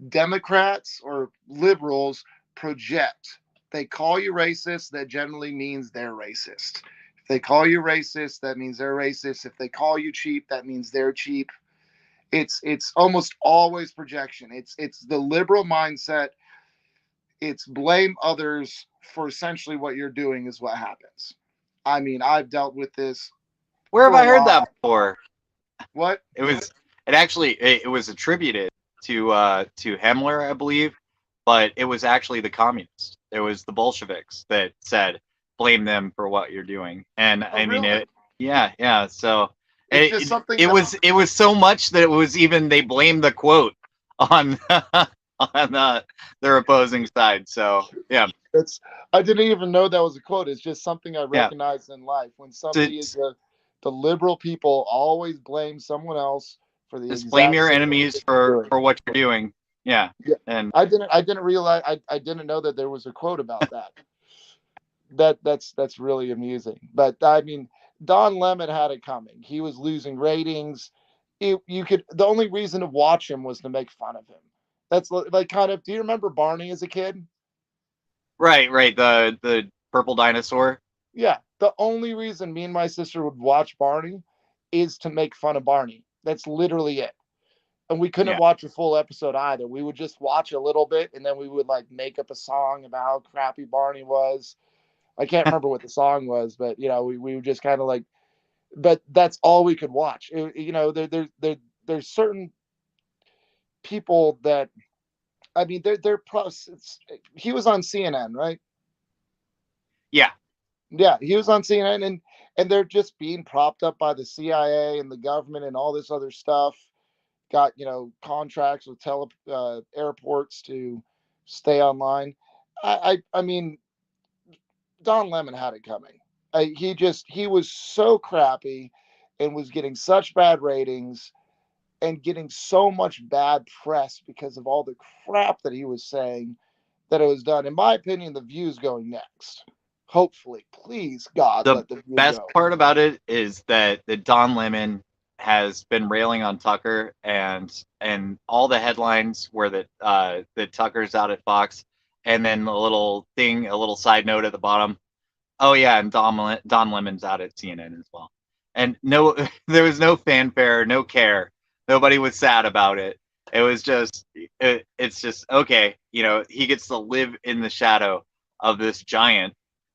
Democrats or liberals project. They call you racist, that generally means they're racist. If they call you racist, that means they're racist. If they call you cheap, that means they're cheap. It's almost always projection. It's the liberal mindset. It's blame others for essentially what you're doing is what happens. I mean, I've dealt with this. Where have I heard that before? What? It was attributed to Himmler, I believe, but it was actually the communists. It was the Bolsheviks that said, blame them for what you're doing. And really? Yeah. So it was so much that it was even, they blamed the quote on their opposing side. So yeah. It's I didn't even know that was a quote. It's just something I Yeah. recognize in life. When somebody is the liberal people always blame someone else for the Just blame exact your same enemies thing for they're doing. what you're doing. Yeah. Yeah. And I didn't realize I didn't know that there was a quote about that. That's really amusing. But I mean, Don Lemon had it coming. He was losing ratings. You could the only reason to watch him was to make fun of him. That's like kind of. Do you remember Barney as a kid? right, the purple dinosaur. Yeah, the only reason me and my sister would watch Barney is to make fun of Barney. That's literally it. And we couldn't Yeah. watch a full episode either. We would just watch a little bit and then we would like make up a song about how crappy Barney was. I can't remember what the song was, but you know, we would just kind of like, but that's all we could watch. You know, there's certain people that, I mean, they're he was on CNN, right? Yeah. Yeah, he was on CNN, and they're just being propped up by the CIA and the government and all this other stuff. Got contracts with airports to stay online. I mean, Don Lemon had it coming. He was so crappy, and was getting such bad ratings, and getting so much bad press because of all the crap that he was saying, that it was done. In my opinion, the View's going next. Hopefully, please God, The let the View best go. part about it is that Don Lemon has been railing on Tucker, and all the headlines were that Tucker's out at Fox, and then a little side note at the bottom. Oh yeah, and Don Lemon's out at CNN as well. And no, there was no fanfare, no care. Nobody was sad about it. It was just, it's just okay. He gets to live in the shadow of this giant,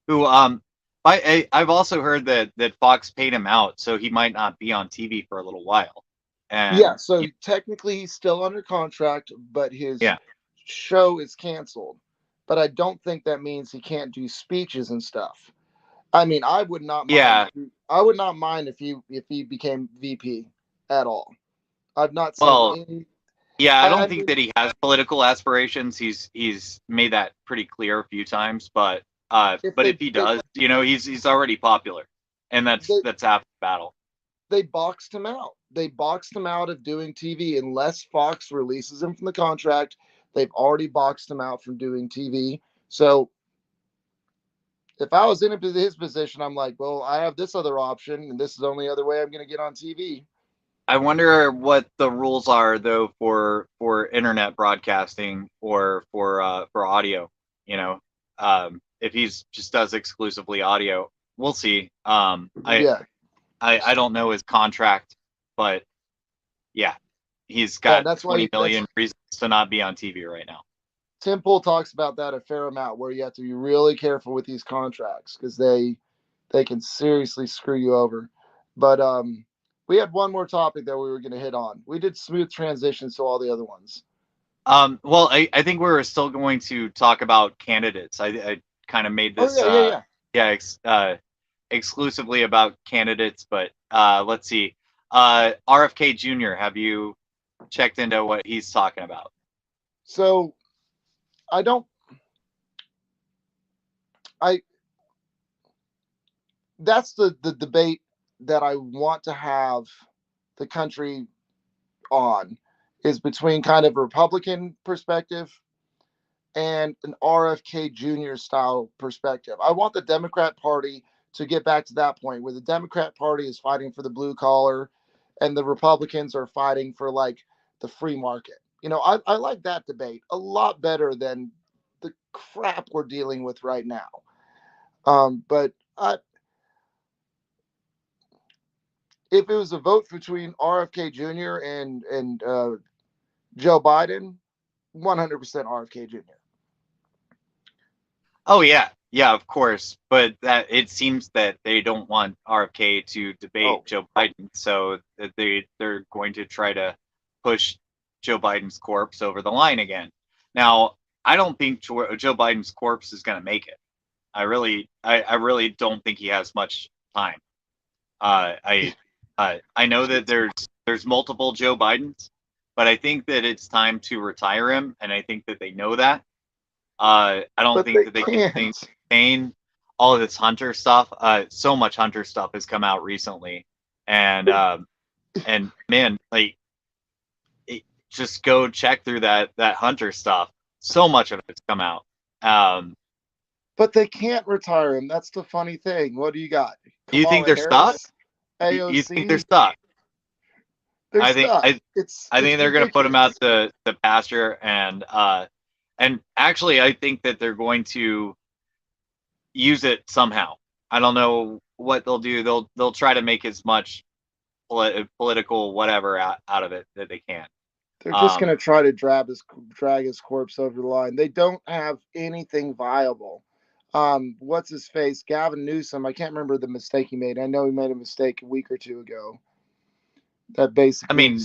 who I've also heard that Fox paid him out, so he might not be on TV for a little while. And Yeah, so technically he's still under contract, but his show is canceled. But I don't think that means he can't do speeches and stuff. I mean, I would not mind. Yeah. I would not mind if he became VP at all. I've not seen Well, any. yeah, I don't I think mean, that he has political aspirations. He's made that pretty clear a few times, but if he does, he's already popular, and that's half the battle. They boxed him out. They boxed him out of doing TV unless Fox releases him from the contract. They've already boxed him out from doing TV. So if I was in his position, I'm like, well, I have this other option, and this is the only other way I'm going to get on TV. I wonder what the rules are though for internet broadcasting or for audio. If he's just does exclusively audio, we'll see. I don't know his contract, but yeah, he's got that's 20 million reasons to not be on TV right now. Tim Pool talks about that a fair amount, where you have to be really careful with these contracts because they can seriously screw you over. But we had one more topic that we were going to hit on. We did smooth transitions to all the other ones. Well, I think we were still going to talk about candidates. I kind of made this exclusively about candidates, but let's see. RFK Jr., have you checked into what he's talking about? So that's the debate that I want to have the country on, is between kind of a Republican perspective and an RFK Jr. style perspective. I want the Democrat Party to get back to that point where the Democrat Party is fighting for the blue collar and the Republicans are fighting for like the free market. I like that debate a lot better than the crap we're dealing with right now. But if it was a vote between RFK Jr. and Joe Biden, 100% RFK Jr. Oh yeah, of course. But that it seems that they don't want RFK to debate Joe Biden, so that they're going to try to push Joe Biden's corpse over the line again. Now, I don't think Joe Biden's corpse is going to make it. I really don't think he has much time. I know that there's multiple Joe Bidens, but I think that it's time to retire him, and I think that they know that. I don't But think that they can sustain all of this Hunter stuff. So much Hunter stuff has come out recently, and man, like, just go check through that Hunter stuff. So much of it's come out. But they can't retire him. That's the funny thing. What do you got? Do you think they're stuck? AOC? You think they're stuck? I think they're going to put him out the pasture, and actually I think that they're going to use it somehow. I don't know what they'll do. They'll try to make as much political whatever out of it that they can. They're just going to try to drag his corpse over the line. They don't have anything viable. What's his face? Gavin Newsom. I can't remember the mistake he made. I know he made a mistake a week or two ago. That basically. I mean,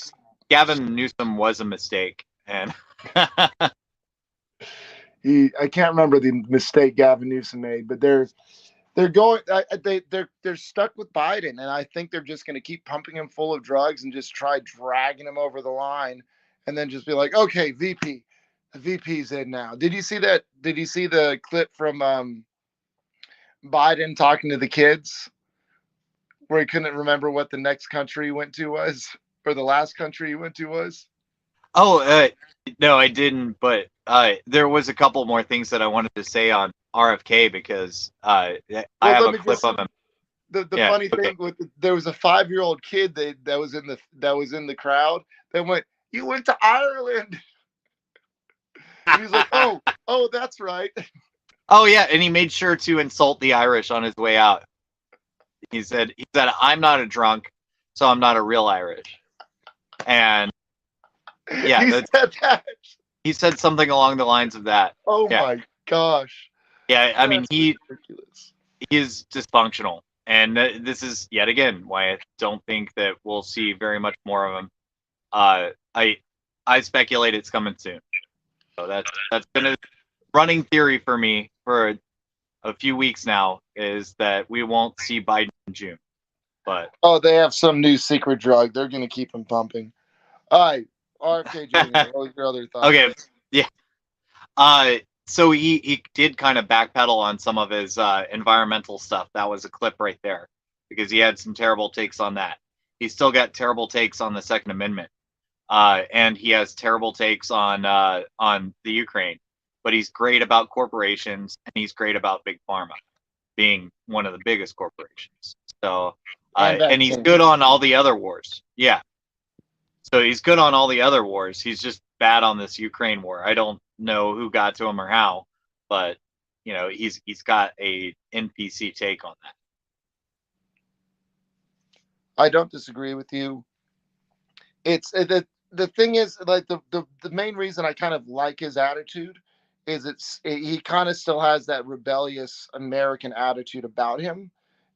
Gavin Newsom was a mistake, and I can't remember the mistake Gavin Newsom made, but they're stuck with Biden, and I think they're just going to keep pumping him full of drugs and just try dragging him over the line, and then just be like, okay, VP. The VP's in now. Did you see that? Did you see the clip from Biden talking to the kids where he couldn't remember what the next country he went to was, or the last country he went to was? Oh, no, I didn't. But there was a couple more things that I wanted to say on RFK because I have a clip of him. The funny thing there was a 5-year-old kid that was in the crowd that went, "You went to Ireland." And he's like, oh, that's right. Oh yeah, and he made sure to insult the Irish on his way out. He said, "I'm not a drunk, so I'm not a real Irish." And yeah, he said that. He said something along the lines of that. Oh my gosh. Yeah, I mean he is dysfunctional, and this is yet again why I don't think that we'll see very much more of him. I speculate it's coming soon. So that's been a running theory for me for a few weeks now, is that we won't see Biden in June. But they have some new secret drug. They're going to keep him pumping. All right, RFK Jr. What was your other thoughts? Okay, yeah. So he did kind of backpedal on some of his environmental stuff. That was a clip right there because he had some terrible takes on that. He's still got terrible takes on the Second Amendment. And he has terrible takes on the Ukraine, but he's great about corporations and he's great about big pharma being one of the biggest corporations. So, and he's good on all the other wars. Yeah. So he's good on all the other wars. He's just bad on this Ukraine war. I don't know who got to him or how, but he's got a NPC take on that. I don't disagree with you. It's the thing is, like, the main reason I kind of like his attitude is he kind of still has that rebellious American attitude about him.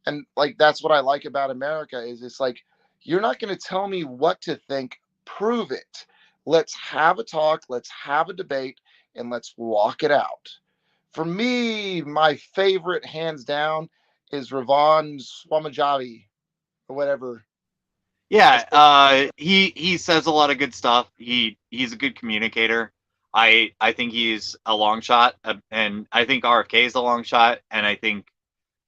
And like, that's what I like about America is it's like, you're not going to tell me what to think, prove it. Let's have a talk, let's have a debate, and let's walk it out. For me, my favorite, hands down, is Ravon Swamajavi or whatever. Yeah, he says a lot of good stuff. He's a good communicator. I think he's a long shot, and I think RFK is a long shot. And I think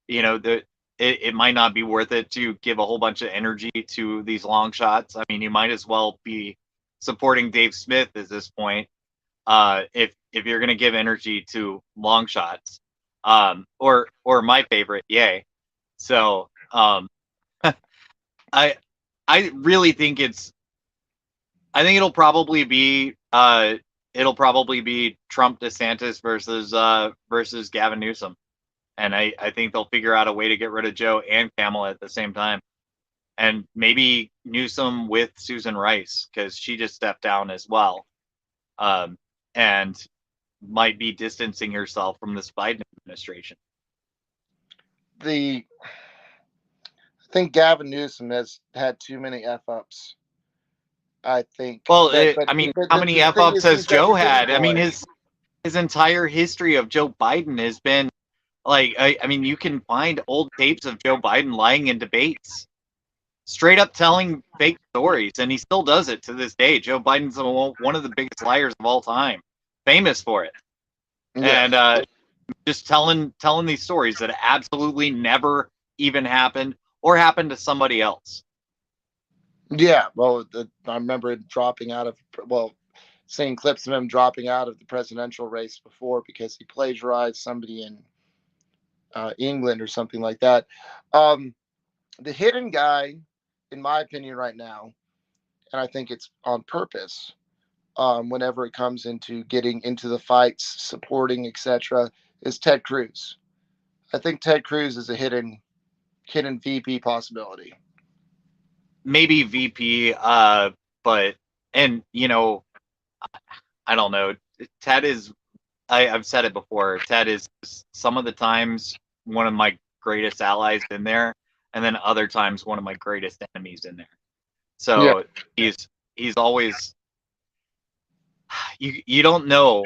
it might not be worth it to give a whole bunch of energy to these long shots. I mean, you might as well be supporting Dave Smith at this point. If you're gonna give energy to long shots, or my favorite, yay. So I really think it'll probably be Trump DeSantis versus Gavin Newsom. And I think they'll figure out a way to get rid of Joe and Kamala at the same time. And maybe Newsom with Susan Rice, because she just stepped down as well. And might be distancing herself from this Biden administration. I think Gavin Newsom has had too many F-ups. I think. Well, how many F-ups has Joe had? I mean, his entire history of Joe Biden has been like, I mean, you can find old tapes of Joe Biden lying in debates, straight up telling fake stories, and he still does it to this day. Joe Biden's one of the biggest liars of all time, famous for it. and just telling these stories that absolutely never even happened or happened to somebody else. Yeah, well, I remember it dropping out of, seeing clips of him dropping out of the presidential race before because he plagiarized somebody in England or something like that. The hidden guy, in my opinion, right now, and I think it's on purpose, whenever it comes into getting into the fights, supporting, etc., is Ted Cruz. I think Ted Cruz is a hidden VP possibility. Maybe VP, but and I don't know. Ted is. I've said it before. Ted is some of the times one of my greatest allies in there, and then other times one of my greatest enemies in there. So he's always. You don't know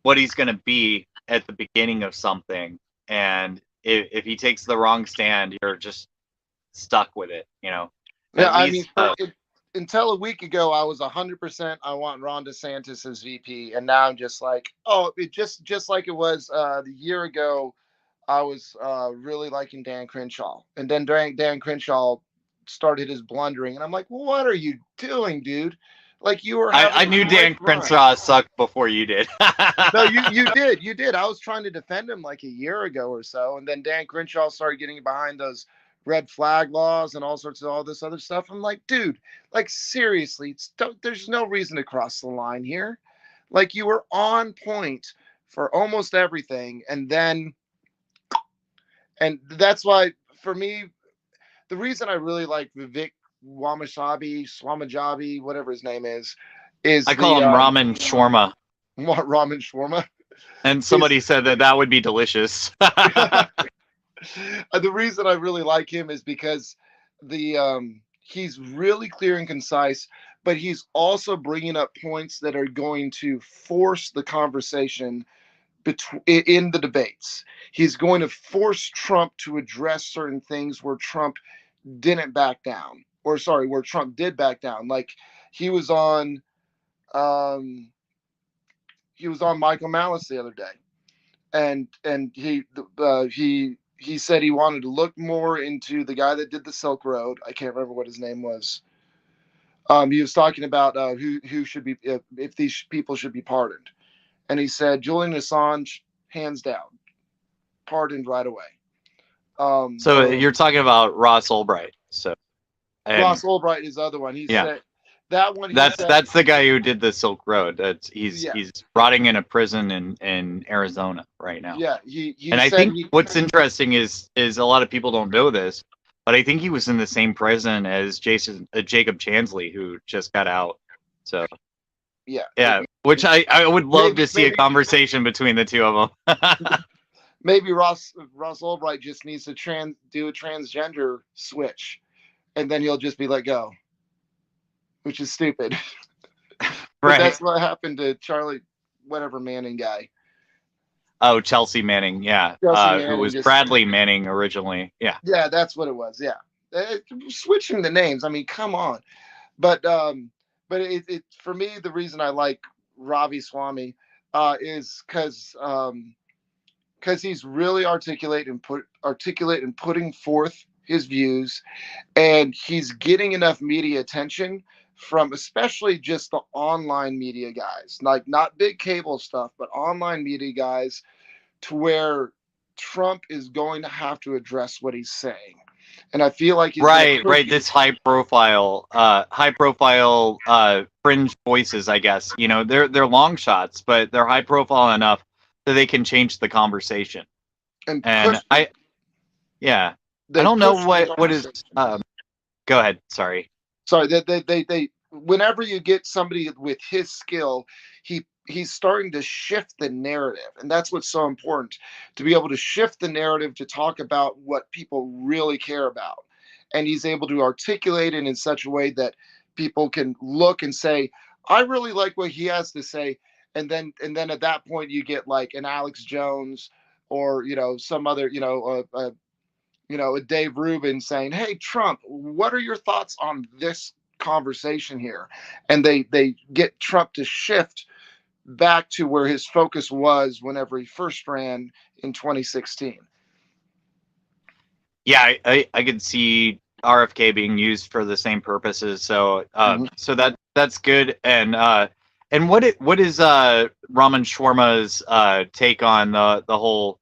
what he's going to be at the beginning of something, and if he takes the wrong stand, you're just stuck with it. Yeah, At least, until a week ago, I was 100%. I want Ron DeSantis as VP, and now I'm just like, oh, it just like it was the year ago. I was really liking Dan Crenshaw, and then Dan Crenshaw started his blundering, and I'm like, what are you doing, dude? Like you were. I knew Dan Crenshaw sucked before you did. No, you did. I was trying to defend him like a year ago or so, and then Dan Crenshaw started getting behind those red flag laws and all sorts of all this other stuff. I'm like, dude, like seriously, there's no reason to cross the line here. Like you were on point for almost everything, and that's why for me, the reason I really like Vivek Swamajabi, whatever his name is I call him ramen shawarma. What, ramen shawarma? And somebody said that would be delicious. The reason I really like him is because he's really clear and concise, but he's also bringing up points that are going to force the conversation in the debates. He's going to force Trump to address certain things where Trump didn't back down, or sorry, where Trump did back down. Like he was on Michael Malice the other day, and he said he wanted to look more into the guy that did the Silk Road. I can't remember what his name was. He was talking about who should be if these people should be pardoned, and he said Julian Assange, hands down, pardoned right away. So you're talking about Ross Ulbright. So Ross Ulbright is the other one. He said that one. That's the guy who did the Silk Road. He's rotting in a prison in Arizona right now. Yeah, I think what's interesting is a lot of people don't know this, but I think he was in the same prison as Jacob Chansley, who just got out. So yeah, which I would love to see a conversation between the two of them. Maybe Ross Ulbright just needs to do a transgender switch, and then he'll just be let go, which is stupid. Right. That's what happened to Charlie, whatever Manning guy. Oh, Chelsea Manning, yeah, Manning, who was Bradley Manning originally. Yeah, that's what it was. Yeah, switching the names. I mean, come on. But it for me, the reason I like Ravi Swami is because he's really articulate and putting forth his views, and he's getting enough media attention from especially just the online media guys, like not big cable stuff, but online media guys, to where Trump is going to have to address what he's saying. And I feel like he's right. This high profile fringe voices, I guess. They're long shots, but they're high profile enough that they can change the conversation. And I don't know what is. Go ahead. Sorry. They whenever you get somebody with his skill, he's starting to shift the narrative, and that's what's so important, to be able to shift the narrative to talk about what people really care about, and he's able to articulate it in such a way that people can look and say, I really like what he has to say. And then at that point you get like an Alex Jones or some other a Dave Rubin saying, hey Trump, what are your thoughts on this conversation here? And they get Trump to shift back to where his focus was whenever he first ran in 2016. Yeah, I could see RFK being used for the same purposes. So so that's good. And what is Raman Sharma's take on the whole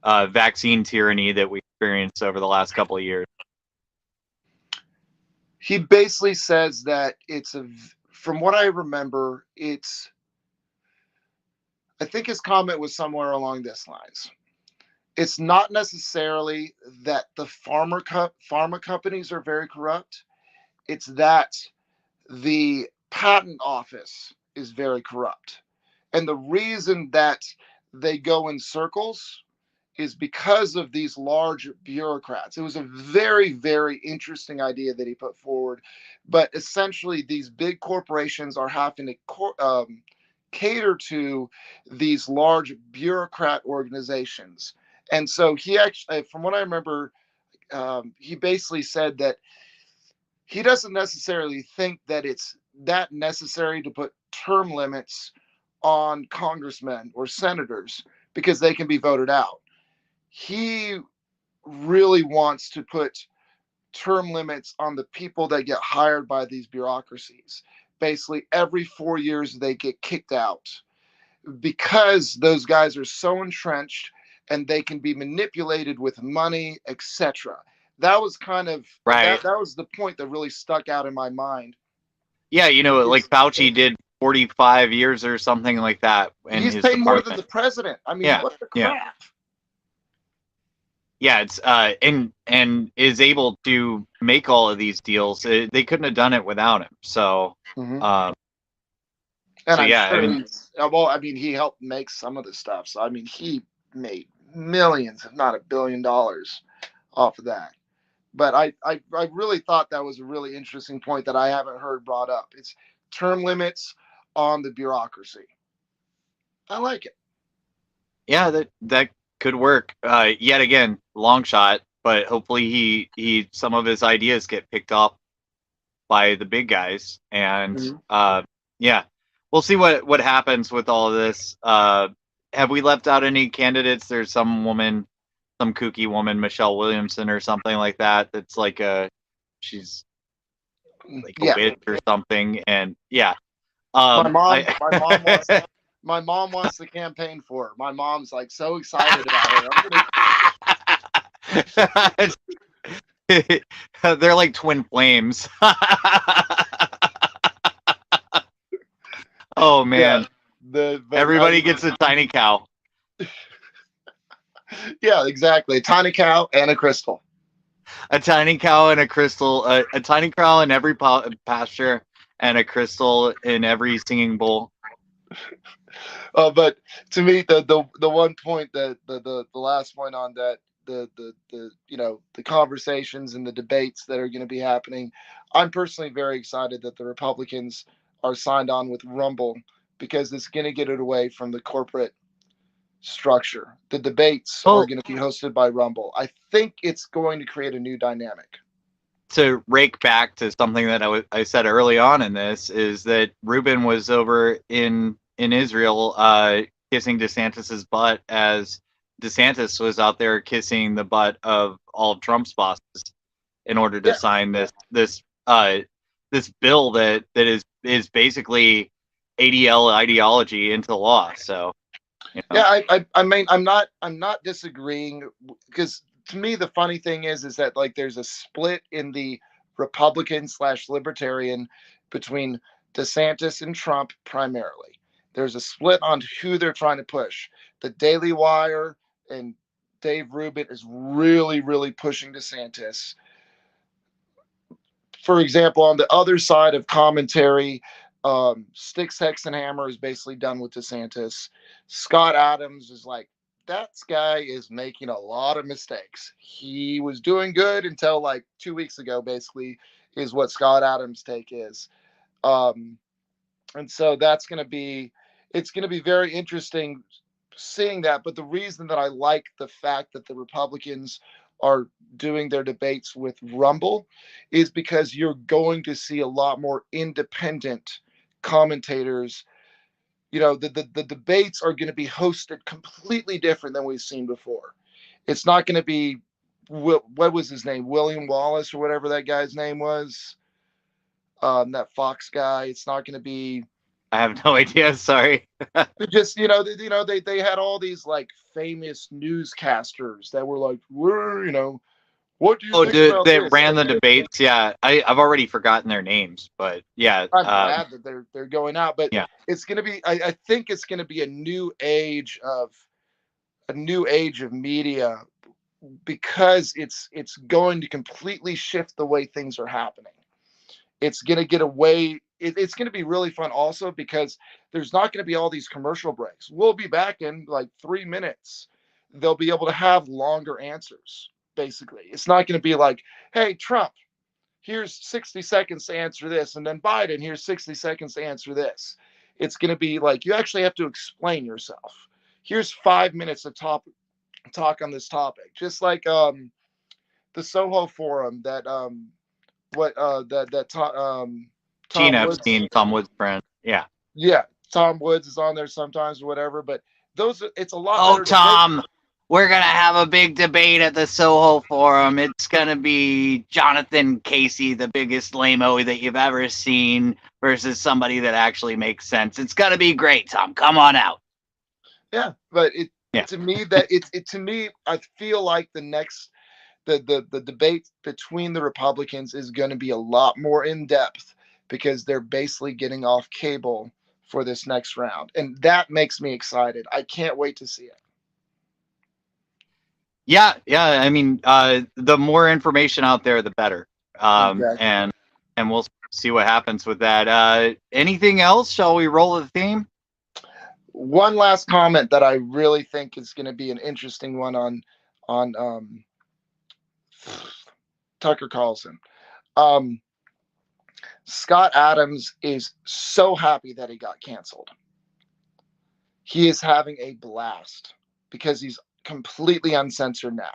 vaccine tyranny that we experienced over the last couple of years? He basically says that from what I remember, I think his comment was somewhere along this lines. It's not necessarily that the pharma companies are very corrupt. It's that the patent office is very corrupt. And the reason that they go in circles is because of these large bureaucrats. It was a very, very interesting idea that he put forward. But essentially, these big corporations are having to cater to these large bureaucrat organizations. And so he actually, from what I remember, he basically said that he doesn't necessarily think that it's that necessary to put term limits on congressmen or senators because they can be voted out. He really wants to put term limits on the people that get hired by these bureaucracies. Basically, every 4 years they get kicked out because those guys are so entrenched and they can be manipulated with money, etc. That was kind of right. That was the point that really stuck out in my mind. Yeah, like Fauci did 45 years or something like that. He's paid more than the president. I mean, what the crap? Yeah, it's and is able to make all of these deals. They couldn't have done it without him. So, and so yeah, I mean, he helped make some of the stuff. So I mean, he made millions, if not $1 billion, off of that. But I really thought that was a really interesting point that I haven't heard brought up. It's term limits on the bureaucracy. I like it. Yeah, that could work. Yet again, long shot, but hopefully he some of his ideas get picked up by the big guys, and yeah, we'll see what happens with all of this. Have we left out any candidates? There's some woman, some kooky woman, Michelle Williamson or something like that. That's like she's like a witch or something, and yeah. My mom wants to campaign for her. My mom's like so excited about her. They're like twin flames. Oh man. Everybody gets a tiny cow. Yeah, exactly. A tiny cow and a crystal. A tiny cow and a crystal. A tiny cow in every pasture and a crystal in every singing bowl. But to me, the one point that the last point on that, the conversations and the debates that are going to be happening, I'm personally very excited that the Republicans are signed on with Rumble because it's going to get it away from the corporate structure. The debates are going to be hosted by Rumble. I think it's going to create a new dynamic. To rake back to something that I said early on in this is that Ruben was over in Israel kissing DeSantis's butt as DeSantis was out there kissing the butt of all of Trump's bosses in order to sign this bill that is basically ADL ideology into law. So yeah, I mean I'm not disagreeing, because to me the funny thing is that like there's a split in the Republican/Libertarian between DeSantis and Trump primarily. There's a split on who they're trying to push. The Daily Wire and Dave Rubin is really, really pushing DeSantis. For example, on the other side of commentary, Sticks, Hex, and Hammer is basically done with DeSantis. Scott Adams is like, that guy is making a lot of mistakes. He was doing good until like 2 weeks ago, basically, is what Scott Adams' take is. And so it's going to be very interesting seeing that. But the reason that I like the fact that the Republicans are doing their debates with Rumble is because you're going to see a lot more independent commentators the debates are going to be hosted completely different than we've seen before. It's not going to be, what was his name, William Wallace or whatever that guy's name was, that Fox guy. It's not going to be. I have no idea. Sorry. Just they had all these like famous newscasters that were like, what do you think about they this? ran the debates. Yeah, I've already forgotten their names, but yeah. I'm glad that they're going out, but yeah. It's going to be. I think it's going to be a new age of media, because it's going to completely shift the way things are happening. It's going to get away. It's going to be really fun also, because there's not going to be all these commercial breaks. We'll be back in like 3 minutes. They'll be able to have longer answers. Basically, it's not going to be like, hey, Trump, here's 60 seconds to answer this, and then Biden, here's 60 seconds to answer this. It's going to be like, you actually have to explain yourself. Here's 5 minutes to talk on this topic. Just like the Soho Forum that Gene Tom Woods, Epstein, Tom Woods' friend. Yeah. Yeah, Tom Woods is on there sometimes or whatever, but it's a lot. Oh, Tom, we're going to have a big debate at the Soho Forum. It's going to be Jonathan Casey, the biggest lame-o that you've ever seen, versus somebody that actually makes sense. It's going to be great, Tom. Come on out. Yeah, but to me, I feel like the debate between the Republicans is going to be a lot more in depth, because they're basically getting off cable for this next round, and that makes me excited. I can't wait to see it. Yeah. I mean, the more information out there, the better. Exactly. And we'll see what happens with that. Anything else? Shall we roll the theme? One last comment that I really think is going to be an interesting one on Tucker Carlson. Scott Adams is so happy that he got canceled. He is having a blast because he's completely uncensored now.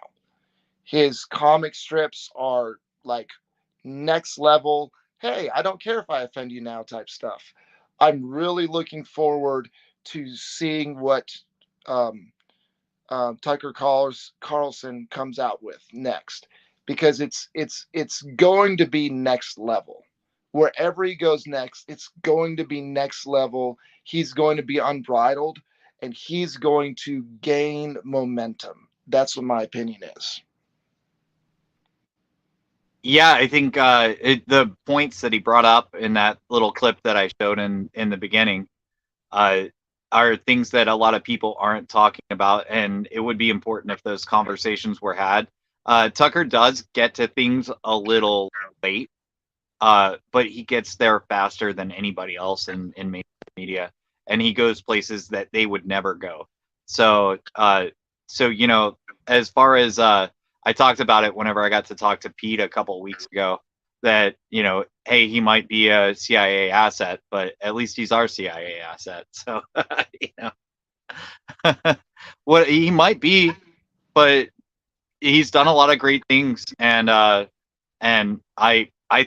His comic strips are like next level. Hey, I don't care if I offend you now type stuff. I'm really looking forward to seeing what Tucker Carlson comes out with next, because it's going to be next level. Wherever he goes next, it's going to be next level. He's going to be unbridled, and he's going to gain momentum. That's what my opinion is. Yeah, I think the points that he brought up in that little clip that I showed in the beginning are things that a lot of people aren't talking about, and it would be important if those conversations were had. Tucker does get to things a little late, but he gets there faster than anybody else in mainstream media, and he goes places that they would never go. So as far as I talked about it whenever I got to talk to Pete a couple of weeks ago, that hey, he might be a CIA asset, but at least he's our CIA asset. So what he might be, but he's done a lot of great things, and I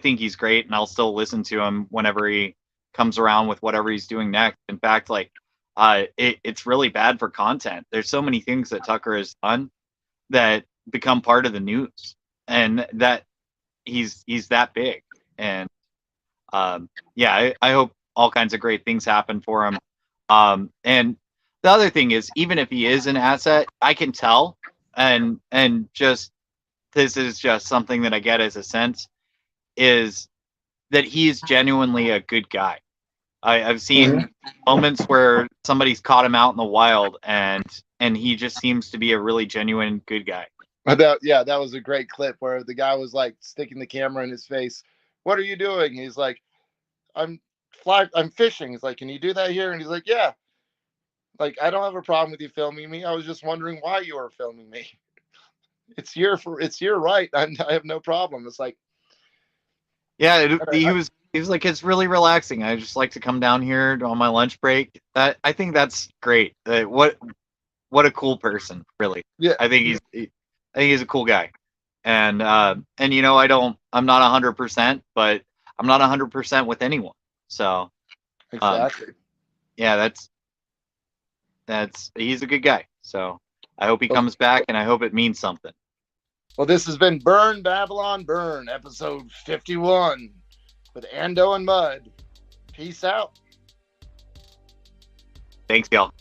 think he's great, and I'll still listen to him whenever he comes around with whatever he's doing next. In fact, it's really bad for content. There's so many things that Tucker has done that become part of the news, and that he's that big. And I hope all kinds of great things happen for him. And the other thing is, even if he is an asset, I can tell, and just this is just something that I get as a sense, is that he's genuinely a good guy. I've seen moments where somebody's caught him out in the wild, and he just seems to be a really genuine good guy. That was a great clip where the guy was like sticking the camera in his face. What are you doing? He's like, I'm fishing. He's like, can you do that here? And he's like, yeah. Like, I don't have a problem with you filming me. I was just wondering why you were filming me. It's your right. I have no problem. It's like, yeah, he was like, it's really relaxing. I just like to come down here on my lunch break. I think that's great. What a cool person, really. Yeah, I think he's a cool guy. And I'm not 100%, but I'm not 100% with anyone. So exactly. Yeah, he's a good guy. So I hope he comes back, and I hope it means something. Well, this has been Burn Babylon Burn, episode 51 with Ando and Mud. Peace out. Thanks, y'all.